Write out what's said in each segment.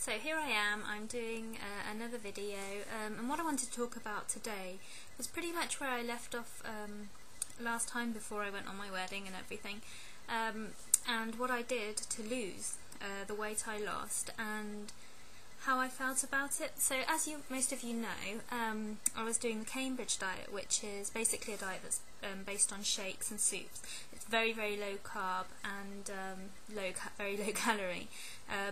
So here I am, I'm doing another video, and what I wanted to talk about today was pretty much where I left off last time before I went on my wedding and everything, and what I did to lose the weight I lost and how I felt about it. So as most of you know, I was doing the Cambridge diet, which is basically a diet that's based on shakes and soups. It's very, very low carb and very low calorie,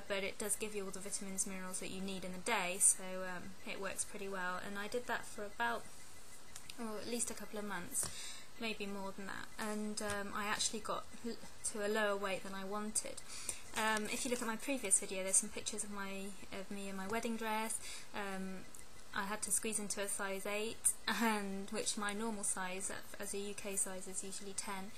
but it does give you all the vitamins, minerals that you need in the day, so it works pretty well. And I did that for about, or at least a couple of months, maybe more than that, and I actually got to a lower weight than I wanted. If you look at my previous video, there's some pictures of me in my wedding dress. I had to squeeze into a size 8, and which my normal size as a UK size is usually 10.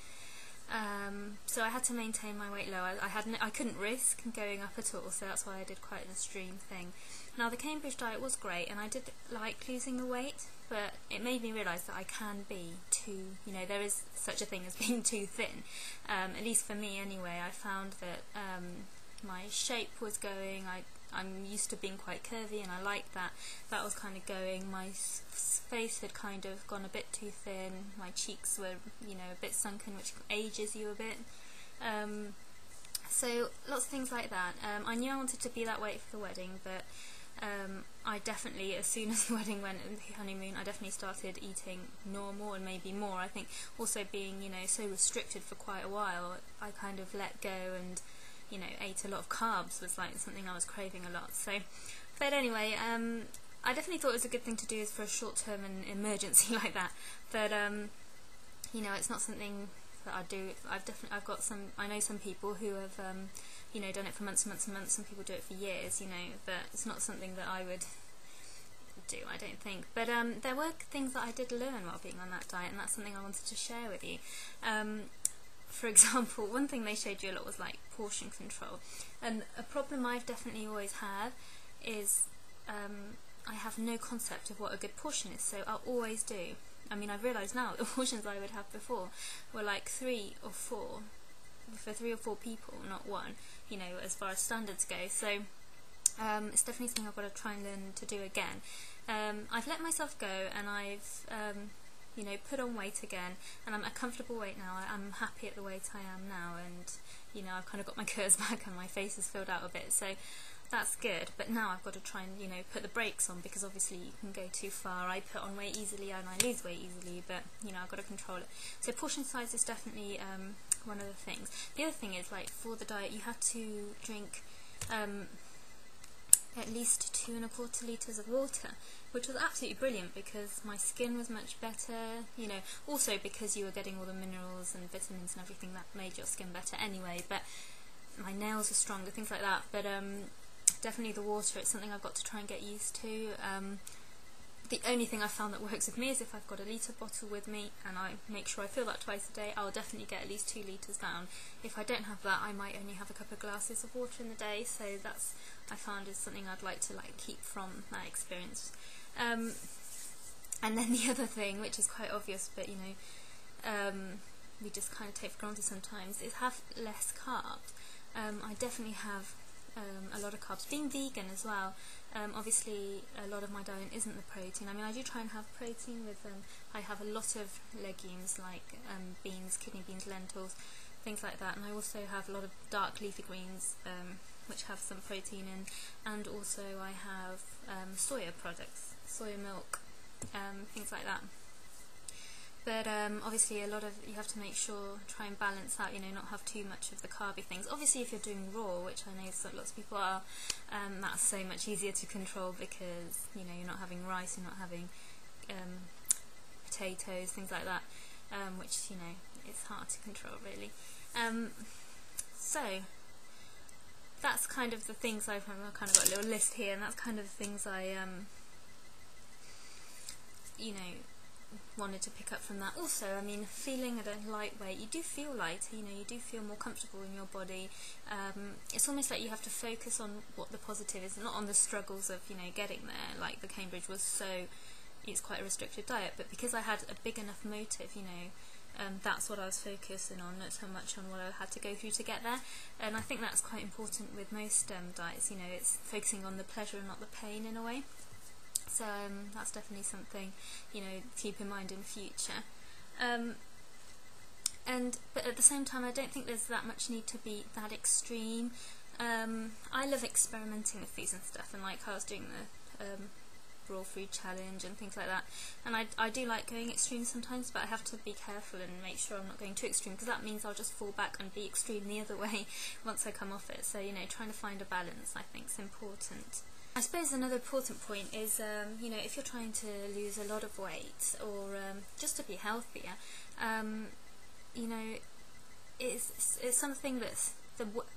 So I had to maintain my weight low. I couldn't risk going up at all, so that's why I did quite an extreme thing. Now the Cambridge diet was great, and I did like losing the weight, but it made me realise that I can be too, there is such a thing as being too thin. At least for me anyway, I found that my shape was going, I'm used to being quite curvy, and I liked that. That was kind of going. My face had kind of gone a bit too thin. My cheeks were, a bit sunken, which ages you a bit. So lots of things like that. I knew I wanted to be that weight for the wedding, but I definitely, as soon as the wedding went and the honeymoon, I definitely started eating normal and maybe more. I think also being, so restricted for quite a while, I kind of let go and ate a lot of carbs was like something I was craving a lot. So, but anyway, I definitely thought it was a good thing to do for a short-term and emergency like that. But it's not something that I do. I know some people who have done it for months and months and months. Some people do it for years, but it's not something that I would do, I don't think. But there were things that I did learn while being on that diet, and that's something I wanted to share with you. For example, one thing they showed you a lot was like portion control, and a problem I've definitely always had is I have no concept of what a good portion is, so I'll always do. I mean, I've realised now the portions I would have before were like 3 or 4 for 3 or 4 people, not one, as far as standards go. So it's definitely something I've got to try and learn to do again. I've let myself go, and I've put on weight again, and I'm at a comfortable weight now. I'm happy at the weight I am now, and I've kind of got my curves back and my face is filled out a bit, so that's good. But now I've got to try and put the brakes on, because obviously you can go too far. I put on weight easily and I lose weight easily, but I've got to control it. So portion size is definitely one of the things. The other thing is, like, for the diet you have to drink at least 2¼ litres of water, which was absolutely brilliant because my skin was much better, also because you were getting all the minerals and vitamins and everything that made your skin better anyway, but my nails are stronger, things like that. But definitely the water, it's something I've got to try and get used to. The only thing I found that works with me is if I've got a litre bottle with me, and I make sure I fill that twice a day, I'll definitely get at least 2 litres down. If I don't have that, I might only have a couple of glasses of water in the day, so that's, I found, is something I'd like to keep from that experience. And then the other thing, which is quite obvious, but we just kind of take for granted sometimes, is have less carbs. I definitely have a lot of carbs. Being vegan as well, obviously a lot of my diet isn't the protein. I mean, I do try and have protein with I have a lot of legumes like beans, kidney beans, lentils, things like that, and I also have a lot of dark leafy greens which have some protein in, and also I have soya products, soya milk, things like that. But obviously you have to make sure, try and balance out, not have too much of the carby things. Obviously if you're doing raw, which I know lots of people are, that's so much easier to control because, you're not having rice, you're not having potatoes, things like that, which, it's hard to control really. So that's kind of the things I've kind of got a little list here, and that's kind of the things I, wanted to pick up from that. Also, I mean, feeling at a lightweight, you do feel lighter, you do feel more comfortable in your body. It's almost like you have to focus on what the positive is, not on the struggles of, getting there. Like the Cambridge was it's quite a restricted diet, but because I had a big enough motive, that's what I was focusing on, not so much on what I had to go through to get there. And I think that's quite important with most diets, you know, it's focusing on the pleasure and not the pain in a way. So that's definitely something, you know, keep in mind in the future. But at the same time, I don't think there's that much need to be that extreme. I love experimenting with foods and stuff, and like I was doing the raw food challenge and things like that, and I do like going extreme sometimes, but I have to be careful and make sure I'm not going too extreme, because that means I'll just fall back and be extreme the other way once I come off it. So, you know, trying to find a balance I think is important. I suppose another important point is, you know, if you're trying to lose a lot of weight or just to be healthier, you know, it's something that's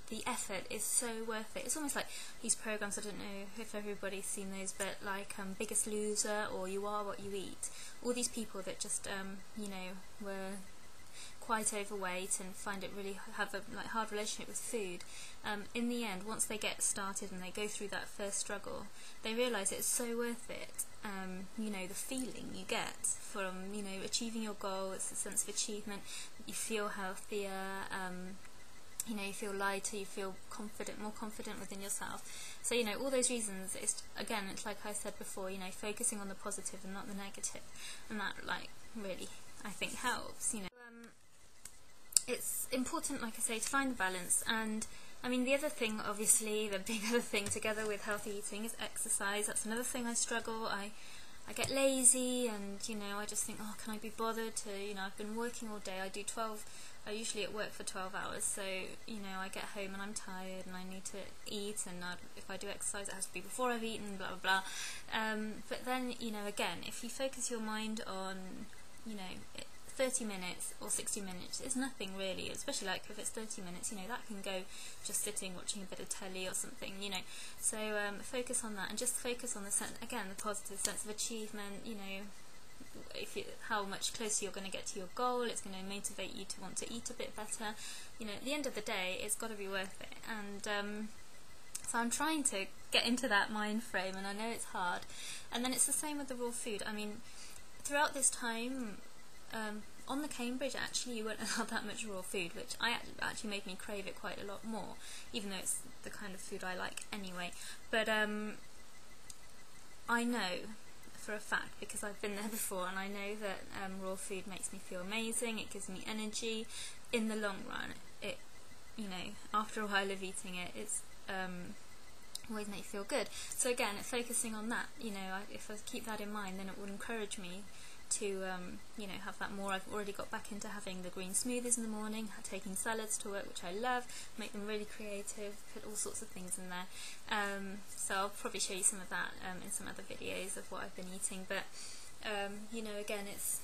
the effort is so worth it. It's almost like these programs, I don't know if everybody's seen those, but like Biggest Loser or You Are What You Eat, all these people that just you know, were quite overweight and find it really have a hard relationship with food, in the end, once they get started and they go through that first struggle, they realise it's so worth it. You know, the feeling you get from, you know, achieving your goal, it's a sense of achievement, you feel healthier, you know, you feel lighter, you feel confident, more confident within yourself. So, you know, all those reasons, it's like I said before, you know, focusing on the positive and not the negative, and that, like, really, I think helps, you know. It's important, like I say, to find the balance. And I mean, the other thing, obviously, the big other thing together with healthy eating is exercise. That's another thing I struggle. I get lazy, and, you know, I just think, oh, can I be bothered to, you know, I've been working all day. I usually at work for 12 hours, so, you know, I get home and I'm tired and I need to eat, and if I do exercise, it has to be before I've eaten, blah, blah, blah. But then, you know, again, if you focus your mind on, you know, 30 minutes or 60 minutes is nothing really, especially like if it's 30 minutes, you know, that can go just sitting watching a bit of telly or something, you know. So focus on that, and just focus on the positive sense of achievement, you know, how much closer you're going to get to your goal. It's going to motivate you to want to eat a bit better, you know. At the end of the day, it's got to be worth it. And so I'm trying to get into that mind frame, and I know it's hard. And then it's the same with the raw food. I mean, throughout this time, on the Cambridge, actually, you weren't allowed that much raw food, which actually made me crave it quite a lot more, even though it's the kind of food I like anyway. But I know for a fact, because I've been there before, and I know that raw food makes me feel amazing. It gives me energy. In the long run, it, you know, after a while of eating it, it's always make you feel good. So again, focusing on that, you know, if I keep that in mind, then it will encourage me to you know, have that more. I've already got back into having the green smoothies in the morning, taking salads to work, which I love, make them really creative, put all sorts of things in there. So I'll probably show you some of that in some other videos of what I've been eating. But you know, again, it's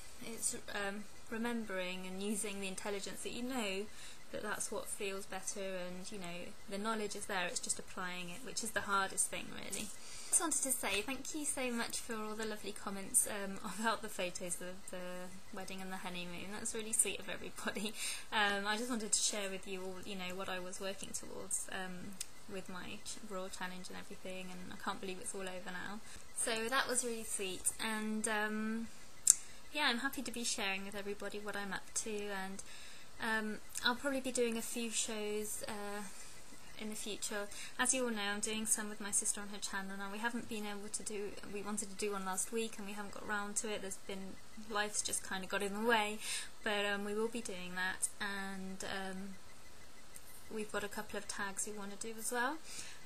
remembering and using the intelligence that you know that that's what feels better, and, you know, the knowledge is there, it's just applying it, which is the hardest thing really. I just wanted to say thank you so much for all the lovely comments about the photos of the wedding and the honeymoon. That was really sweet of everybody. I just wanted to share with you all, you know, what I was working towards with my raw challenge and everything, and I can't believe it's all over now. So that was really sweet, and yeah, I'm happy to be sharing with everybody what I'm up to, and I'll probably be doing a few shows in the future. As you all know, I'm doing some with my sister on her channel now. We haven't been able to do, we wanted to do one last week and we haven't got round to it. There's been, life's just kind of got in the way, but we will be doing that, and we've got a couple of tags we want to do as well.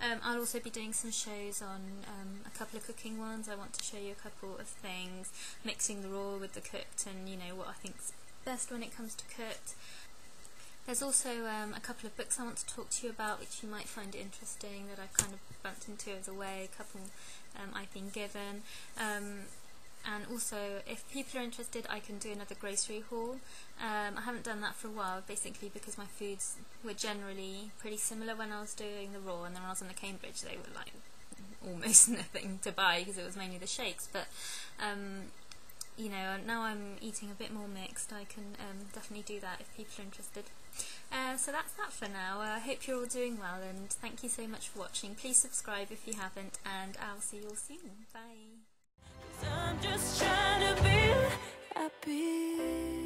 I'll also be doing some shows on a couple of cooking ones. I want to show you a couple of things, mixing the raw with the cooked, and, you know, what I think's best when it comes to cooked. There's also a couple of books I want to talk to you about, which you might find interesting, that I've kind of bumped into as a way, a couple I've been given. And also, if people are interested, I can do another grocery haul. I haven't done that for a while, basically because my foods were generally pretty similar when I was doing the raw, and then when I was in the Cambridge they were like almost nothing to buy because it was mainly the shakes. But you know, now I'm eating a bit more mixed, I can definitely do that if people are interested. So that's that for now. I hope you're all doing well, and thank you so much for watching. Please subscribe if you haven't, and I'll see you all soon. Bye. I'm just trying to be happy.